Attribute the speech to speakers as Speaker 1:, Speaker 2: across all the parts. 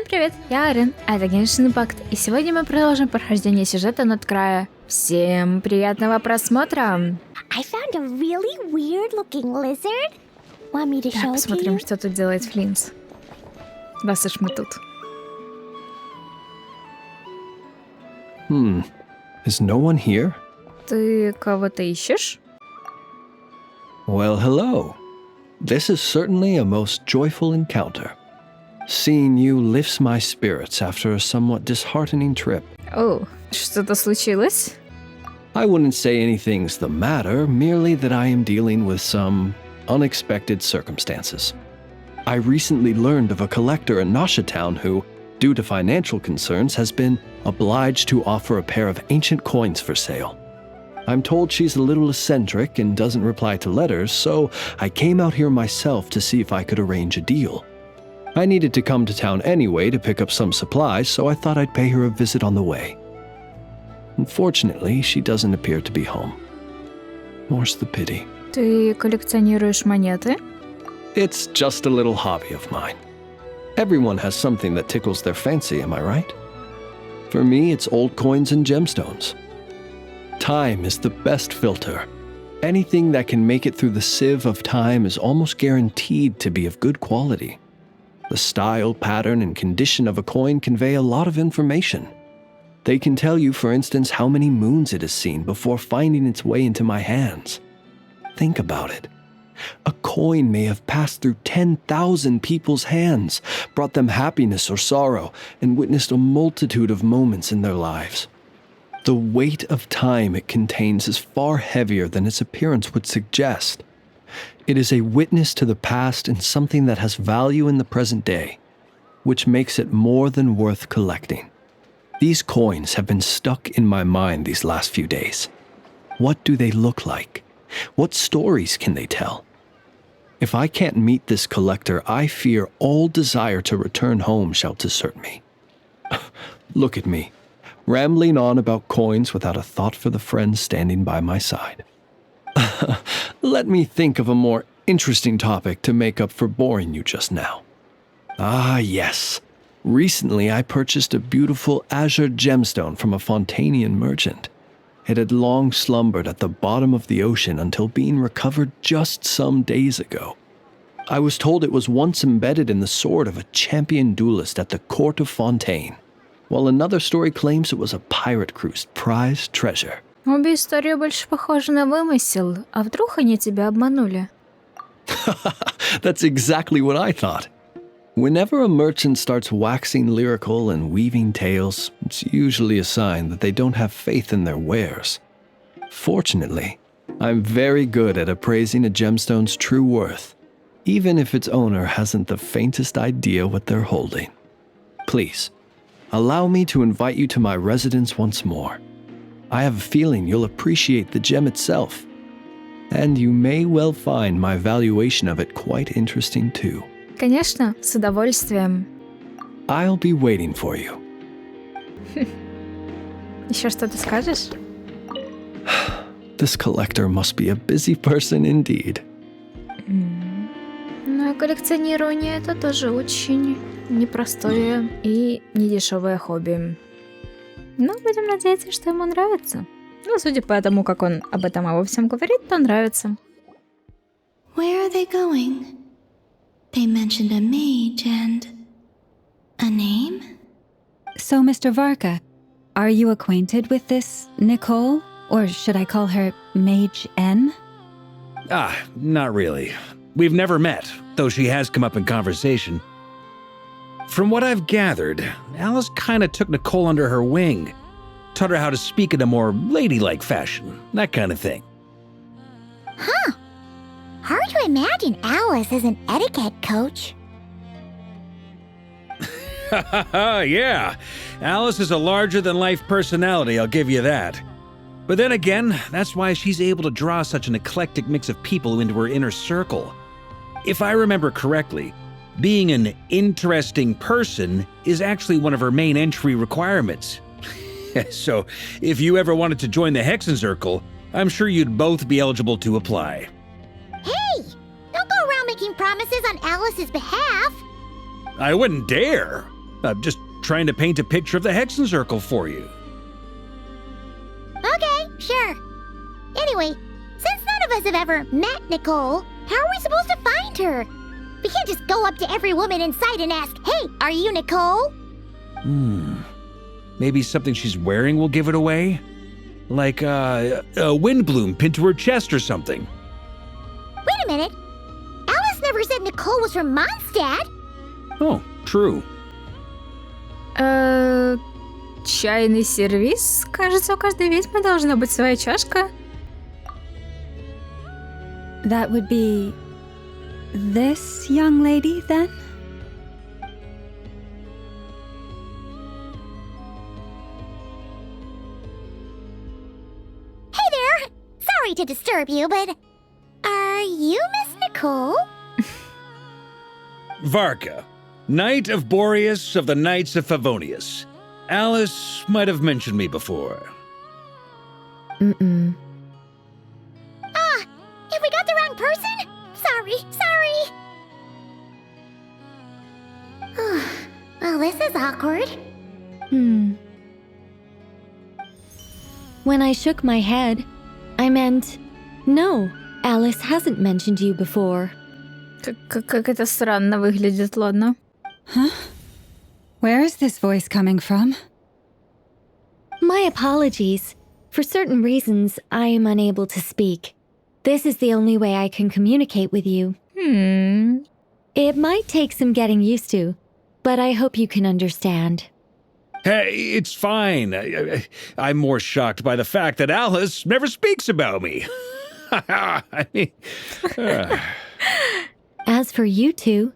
Speaker 1: Всем привет, я Арен, а это Genshin Impact, и сегодня мы продолжим прохождение сюжета Нод-Края. Всем приятного просмотра!
Speaker 2: I found a really weird-looking lizard. Want me to show it to
Speaker 1: Посмотрим,
Speaker 2: you?
Speaker 1: что тут делает Флинс. Раз уж мы тут.
Speaker 3: Is no one here?
Speaker 1: Ты кого-то ищешь?
Speaker 3: Well, hello. This is certainly a most joyful encounter. Seeing you lifts my spirits after a somewhat disheartening trip.
Speaker 1: О, что-то случилось?
Speaker 3: I wouldn't say anything's the matter, merely that I am dealing with some unexpected circumstances. I recently learned of a collector in Nasha Town who, due to financial concerns, has been obliged to offer a pair of ancient coins for sale. I'm told she's a little eccentric and doesn't reply to letters, so I came out here myself to see if I could arrange a deal. I needed to come to town anyway to pick up some supplies, so I thought I'd pay her a visit on the way. Unfortunately, she doesn't appear to be home. More's the pity.
Speaker 1: Ты коллекционируешь монеты?
Speaker 3: It's just a little hobby of mine. Everyone has something that tickles their fancy, am I right? For me, it's old coins and gemstones. Time is the best filter. Anything that can make it through the sieve of time is almost guaranteed to be of good quality. The style, pattern, and condition of a coin convey a lot of information. They can tell you, for instance, how many moons it has seen before finding its way into my hands. Think about it. A coin may have passed through 10,000 people's hands, brought them happiness or sorrow, and witnessed a multitude of moments in their lives. The weight of time it contains is far heavier than its appearance would suggest. It is a witness to the past and something that has value in the present day, which makes it more than worth collecting. These coins have been stuck in my mind these last few days. What do they look like? What stories can they tell? If I can't meet this collector, I fear all desire to return home shall desert me. Look at me, rambling on about coins without a thought for the friend standing by my side. Let me think of a more interesting topic to make up for boring you just now. Ah, yes. Recently, I purchased a beautiful azure gemstone from a Fontanian merchant. It had long slumbered at the bottom of the ocean until being recovered just some days ago. I was told it was once embedded in the sword of a champion duelist at the court of Fontaine, while another story claims it was a pirate crew's prized treasure.
Speaker 1: Обе истории больше похожи на вымысел, а вдруг они тебя обманули?
Speaker 3: That's exactly what I thought. Whenever a merchant starts waxing lyrical and weaving tales, it's usually a sign that they don't have faith in their wares. Fortunately, I'm very good at appraising a gemstone's true worth, even if its owner hasn't the faintest idea what they're holding. Please, allow me to invite you to my residence once more. I have a feeling you'll appreciate the gem itself, and you may well find my valuation of it quite interesting too.
Speaker 1: Конечно, с удовольствием.
Speaker 3: I'll be waiting for you.
Speaker 1: Еще что-то скажешь?
Speaker 3: This collector must be a busy person indeed.
Speaker 1: Но коллекционирование — это тоже очень непростое и недешевое хобби. Но будем надеяться, что ему нравится. Ну, судя по тому, как он об этом обо всем говорит, то нравится.
Speaker 2: Where are they going? They mentioned a mage and a name?
Speaker 4: So, Mr. Varka, are you acquainted with this Nicole? Or should I call her Mage N?
Speaker 5: Not really. We've never met, though she has come up in conversation. From what I've gathered, Alice kinda took Nicole under her wing, taught her how to speak in a more ladylike fashion, that kind of thing.
Speaker 2: Huh. Hard to imagine Alice as an etiquette coach.
Speaker 5: Yeah, Alice is a larger-than-life personality, I'll give you that. But then again, that's why she's able to draw such an eclectic mix of people into her inner circle. If I remember correctly, being an interesting person is actually one of her main entry requirements. So, if you ever wanted to join the Hexen Circle, I'm sure you'd both be eligible to apply.
Speaker 2: Hey! Don't go around making promises on Alice's behalf.
Speaker 5: I wouldn't dare. I'm just trying to paint a picture of the Hexen Circle for you.
Speaker 6: Okay, sure. Anyway, since none of us have ever met Nicole, how are we supposed to find her? We can't just go up to every woman in sight and ask, "Hey, are you Nicole?"
Speaker 5: Maybe something she's wearing will give it away? Like a wind bloom pinned to her chest or something.
Speaker 6: Wait a minute. Alice never said Nicole was from Mondstadt.
Speaker 5: Oh, true.
Speaker 1: Чайный сервиз? Кажется, у каждой ведьмы должна быть своя чашка.
Speaker 4: That would be this young lady, then?
Speaker 6: Hey there. Sorry to disturb you, but are you Miss Nicole?
Speaker 5: Varka, Knight of Boreas of the Knights of Favonius. Alice might have mentioned me before.
Speaker 4: Mm-mm.
Speaker 6: Have we got the wrong person? Sorry. Well, this is awkward.
Speaker 2: When I shook my head, I meant, no, Alice hasn't mentioned you before.
Speaker 1: Как это странно выглядит, ладно.
Speaker 4: Huh? Where is this voice coming from?
Speaker 2: My apologies. For certain reasons, I am unable to speak. This is the only way I can communicate with you. It might take some getting used to, but I hope you can understand.
Speaker 5: Hey, it's fine. I'm more shocked by the fact that Alice never speaks about me. I mean,
Speaker 2: As for you two,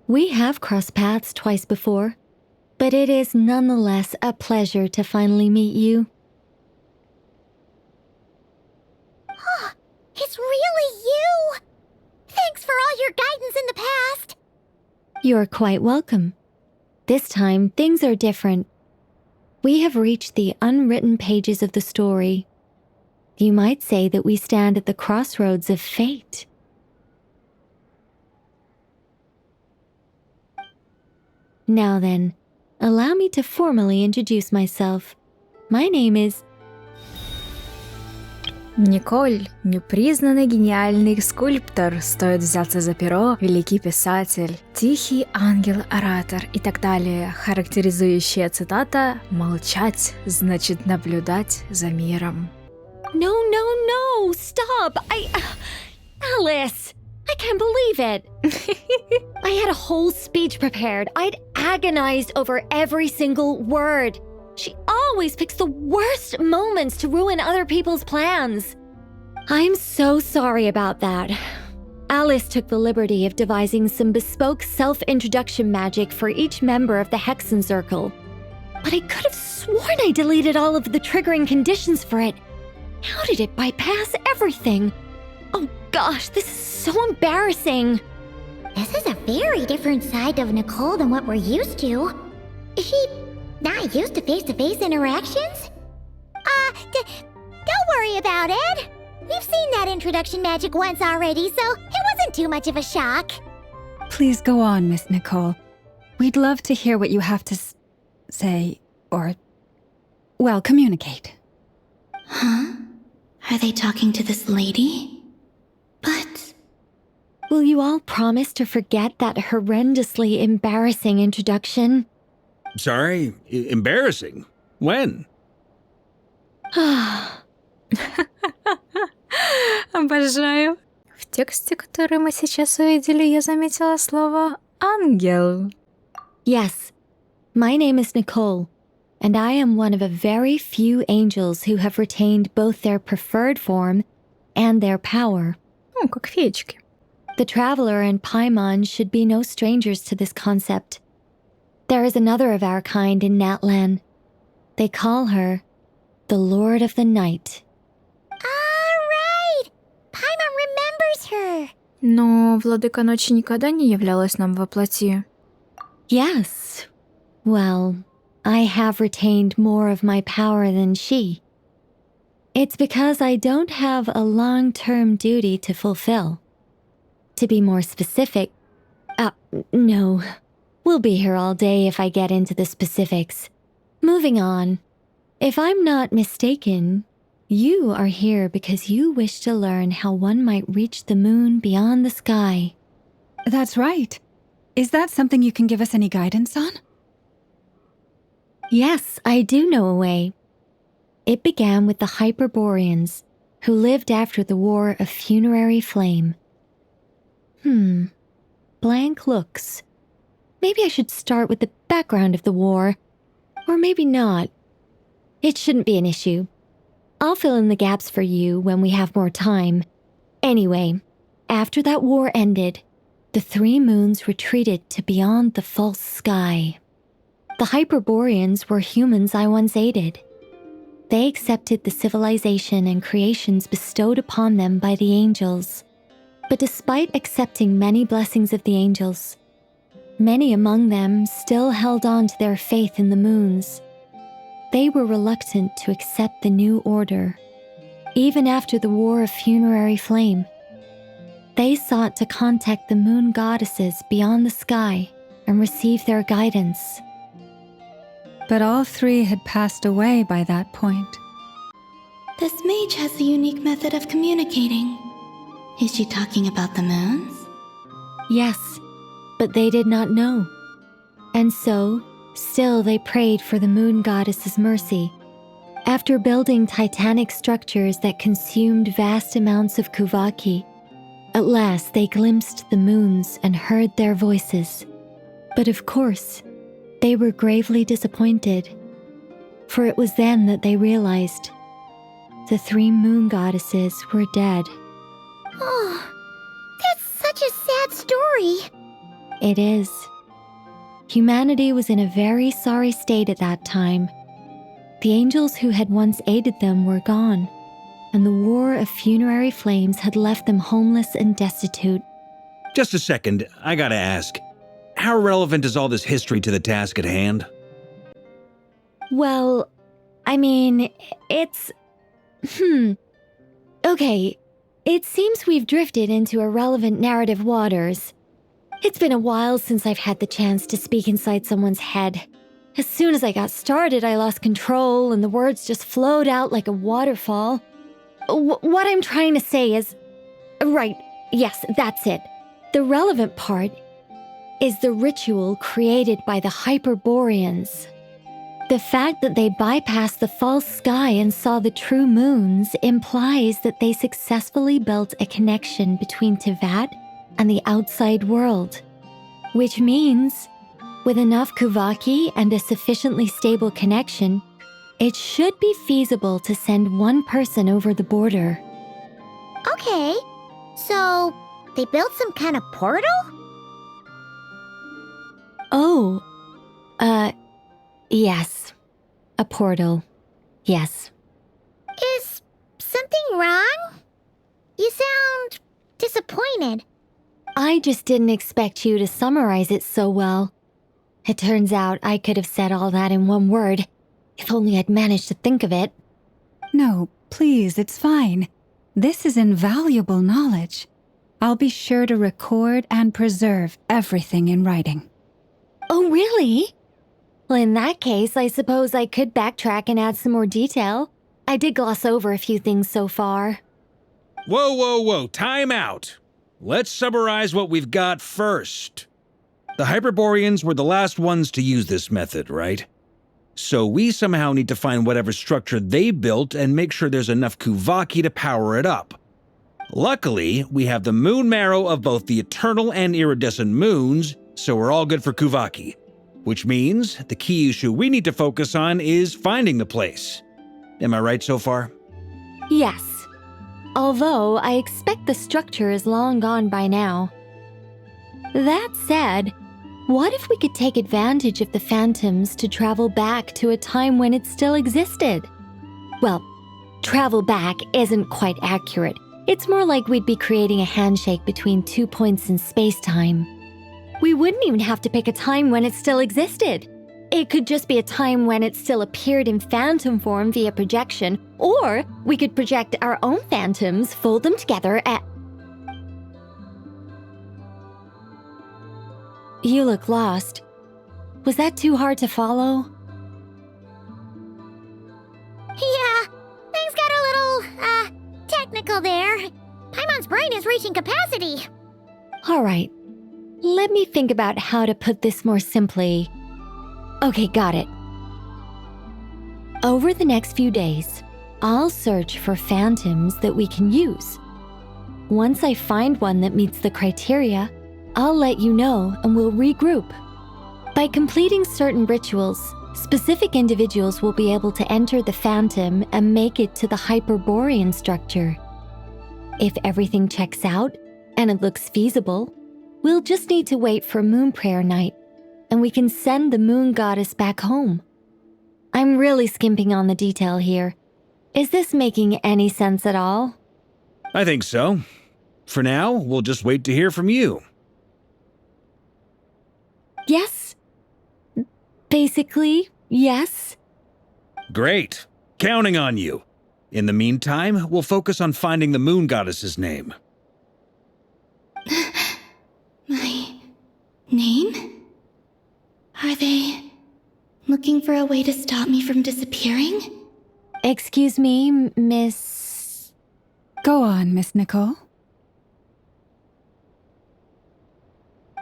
Speaker 2: we have crossed paths twice before, but it is nonetheless a pleasure to finally meet you.
Speaker 6: It's really you! Thanks for all your guidance in the past!
Speaker 2: You're quite welcome. This time, things are different. We have reached the unwritten pages of the story. You might say that we stand at the crossroads of fate. Now then, allow me to formally introduce myself. My name is...
Speaker 1: Николь, непризнанный гениальный скульптор, стоит взяться за перо, великий писатель, тихий ангел-оратор и так далее, характеризующая цитата «Молчать значит наблюдать за миром».
Speaker 2: No, stop! Alice! I can't believe it! I had a whole speech prepared. I'd agonized over every single word. She always picks the worst moments to ruin other people's plans. I'm so sorry about that. Alice took the liberty of devising some bespoke self-introduction magic for each member of the Hexen Circle. But I could have sworn I deleted all of the triggering conditions for it. How did it bypass everything? Oh gosh, this is so embarrassing.
Speaker 6: This is a very different side of Nicole than what we're used to. Is she not used to face-to-face interactions? Don't worry about it. We've seen that introduction magic once already, so it wasn't too much of a shock.
Speaker 4: Please go on, Miss Nicole. We'd love to hear what you have to say, or, well, communicate.
Speaker 2: Huh? Are they talking to this lady? But... Will you all promise to forget that horrendously embarrassing introduction?
Speaker 5: sorry, embarrassing. When?
Speaker 1: Обожаю. В тексте, который мы сейчас увидели, я заметила слово «ангел».
Speaker 2: Yes, my name is Nicole, and I am one of a very few angels who have retained both their preferred form and their power.
Speaker 1: Ну, как феечки.
Speaker 2: The traveler and Paimon should be no strangers to this concept. There is another of our kind in Natlan. They call her the Lord of the Night.
Speaker 6: Right! Paimon remembers her.
Speaker 1: Но владыка ночи никогда не являлась нам во плоти.
Speaker 2: Yes. Well, I have retained more of my power than she. It's because I don't have a long-term duty to fulfill. To be more specific, no. We'll be here all day if I get into the specifics. Moving on. If I'm not mistaken, you are here because you wish to learn how one might reach the moon beyond the sky.
Speaker 4: That's right. Is that something you can give us any guidance on?
Speaker 2: Yes, I do know a way. It began with the Hyperboreans, who lived after the War of Funerary Flame. Blank looks. Maybe I should start with the background of the war. Or maybe not. It shouldn't be an issue. I'll fill in the gaps for you when we have more time. Anyway, after that war ended, the 3 moons retreated to beyond the false sky. The Hyperboreans were humans I once aided. They accepted the civilization and creations bestowed upon them by the angels. But despite accepting many blessings of the angels, many among them still held on to their faith in the moons. They were reluctant to accept the new order, even after the War of Funerary Flame. They sought to contact the moon goddesses beyond the sky and receive their guidance.
Speaker 4: But all 3 had passed away by that point.
Speaker 7: This mage has a unique method of communicating. Is she talking about the moons?
Speaker 2: Yes, but they did not know. And so, still they prayed for the moon goddess's mercy. After building titanic structures that consumed vast amounts of kuvaki, at last they glimpsed the moons and heard their voices. But of course, they were gravely disappointed, for it was then that they realized the 3 moon goddesses were dead.
Speaker 6: Oh, that's such a sad story.
Speaker 2: It is. Humanity was in a very sorry state at that time. The angels who had once aided them were gone, and the War of Funerary Flames had left them homeless and destitute.
Speaker 5: Just a second, I gotta ask. How relevant is all this history to the task at hand?
Speaker 2: Well, I mean, it's... Okay, it seems we've drifted into irrelevant narrative waters. It's been a while since I've had the chance to speak inside someone's head. As soon as I got started, I lost control and the words just flowed out like a waterfall. What I'm trying to say is... Right, yes, that's it. The relevant part is the ritual created by the Hyperboreans. The fact that they bypassed the false sky and saw the true moons implies that they successfully built a connection between Tevat and the outside world. Which means, with enough kuvaki and a sufficiently stable connection, it should be feasible to send one person over the border.
Speaker 6: Okay, so they built some kind of portal?
Speaker 2: Oh, yes. A portal. Yes.
Speaker 6: Is something wrong? You sound disappointed.
Speaker 2: I just didn't expect you to summarize it so well. It turns out I could have said all that in one word, if only I'd managed to think of it.
Speaker 4: No, please, it's fine. This is invaluable knowledge. I'll be sure to record and preserve everything in writing.
Speaker 2: Oh, really? Well, in that case, I suppose I could backtrack and add some more detail. I did gloss over a few things so far.
Speaker 5: Whoa, time out. Let's summarize what we've got first. The Hyperboreans were the last ones to use this method, right? So we somehow need to find whatever structure they built and make sure there's enough kuvaki to power it up. Luckily, we have the moon marrow of both the eternal and iridescent moons, so we're all good for kuvaki. Which means the key issue we need to focus on is finding the place. Am I right so far?
Speaker 2: Yes. Although I expect the structure is long gone by now. That said, what if we could take advantage of the phantoms to travel back to a time when it still existed? Well, travel back isn't quite accurate. It's more like we'd be creating a handshake between 2 points in space-time. We wouldn't even have to pick a time when it still existed. It could just be a time when it still appeared in phantom form via projection, or we could project our own phantoms, fold them together, and... You look lost. Was that too hard to follow?
Speaker 6: Yeah, things got a little, technical there. Paimon's brain is reaching capacity.
Speaker 2: All right. Let me think about how to put this more simply. Okay, got it. Over the next few days, I'll search for phantoms that we can use. Once I find one that meets the criteria, I'll let you know and we'll regroup. By completing certain rituals, specific individuals will be able to enter the phantom and make it to the Hyperborean structure. If everything checks out and it looks feasible, we'll just need to wait for Moon Prayer Night, and we can send the Moon Goddess back home. I'm really skimping on the detail here. Is this making any sense at all?
Speaker 5: I think so. For now, we'll just wait to hear from you.
Speaker 2: Yes. Basically, yes.
Speaker 5: Great. Counting on you. In the meantime, we'll focus on finding the Moon Goddess's name.
Speaker 7: My name? Are they looking for a way to stop me from disappearing?
Speaker 2: Excuse me, Miss...
Speaker 4: Go on, Miss Nicole.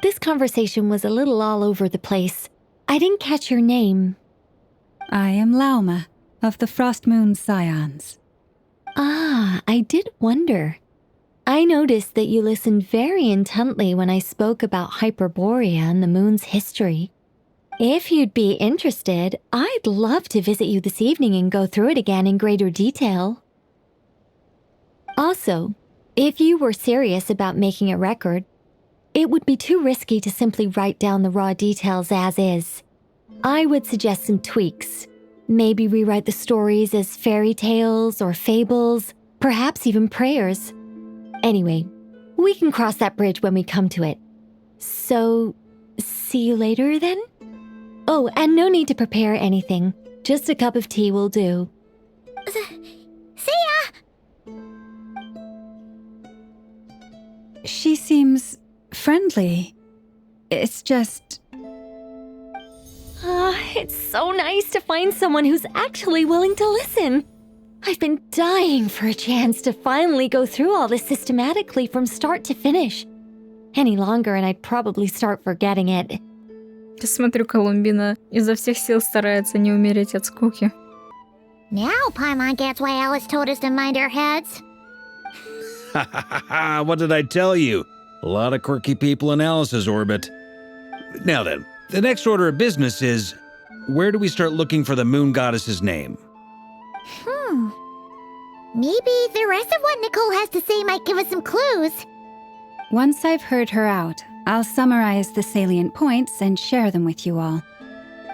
Speaker 2: This conversation was a little all over the place. I didn't catch your name.
Speaker 4: I am Lauma, of the Frost Moon Scions.
Speaker 2: Ah, I did wonder. I noticed that you listened very intently when I spoke about Hyperborea and the moon's history. If you'd be interested, I'd love to visit you this evening and go through it again in greater detail. Also, if you were serious about making a record, it would be too risky to simply write down the raw details as is. I would suggest some tweaks. Maybe rewrite the stories as fairy tales or fables, perhaps even prayers. Anyway, we can cross that bridge when we come to it. So, see you later then? Oh, and no need to prepare anything. Just a cup of tea will do.
Speaker 6: See ya!
Speaker 4: She seems friendly. It's just...
Speaker 2: It's so nice to find someone who's actually willing to listen. I've been dying for a chance to finally go through all this systematically from start to finish. Any longer and I'd probably start forgetting it.
Speaker 1: Я смотрю, Коломбина изо всех сил старается не умереть от скуки.
Speaker 6: Now Paimon gets why Alice told us to mind our heads.
Speaker 5: Ha ha ha ha! What did I tell you? A lot of quirky people in Alice's orbit. Now then, the next order of business is, where do we start looking for the Moon Goddess's name?
Speaker 6: Maybe the rest of what Nicole has to say might give us some clues.
Speaker 4: Once I've heard her out, I'll summarize the salient points and share them with you all.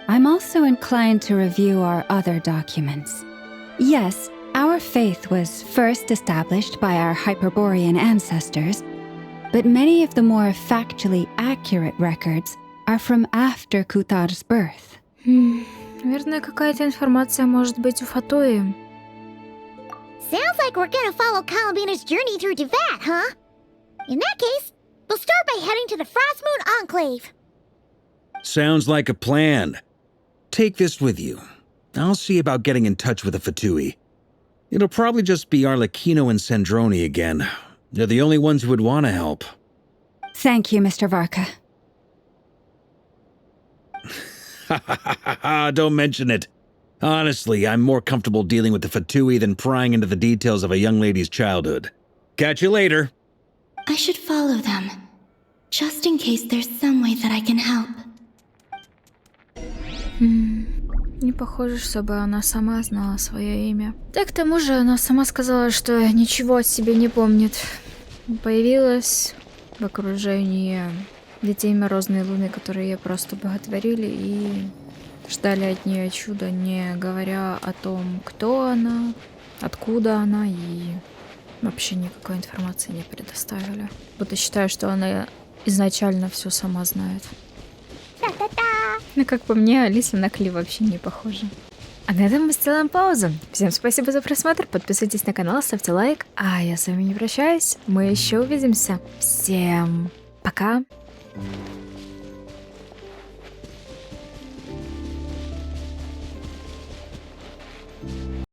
Speaker 4: I'm also inclined to review our other documents. Yes, our faith was first established by our Hyperborean ancestors, but many of the more factually accurate records are from after Kutar's birth.
Speaker 1: Наверное, какая-то информация может быть у Фатои.
Speaker 6: Sounds like we're gonna follow Colombine's journey through Devat, huh? In that case, we'll start by heading to the Frost Moon Enclave.
Speaker 5: Sounds like a plan. Take this with you. I'll see about getting in touch with the Fatui. It'll probably just be Arlecchino and Sandroni again. They're the only ones who would want to help.
Speaker 4: Thank you, Mr. Varka.
Speaker 5: Ha ha ha ha ha! Don't mention it. Honestly, I'm more comfortable dealing with the Fatui than prying into the details of a young lady's childhood. Catch you later.
Speaker 7: I should follow them, just in case there's some way that I can help.
Speaker 1: Не похоже, чтобы она сама знала свое имя. Да, к тому же она сама сказала, что ничего о себе не помнит. Появилась в окружении детей Морозной Луны, которые ее просто боготворили и ждали от нее чуда, не говоря о том, кто она, откуда она, и вообще никакой информации не предоставили. Будто считаю, что она изначально все сама знает. Но, как по мне, Алиса на Кли вообще не похожа. А на этом мы сделаем паузу. Всем спасибо за просмотр, подписывайтесь на канал, ставьте лайк. А я с вами не прощаюсь, мы еще увидимся. Всем пока!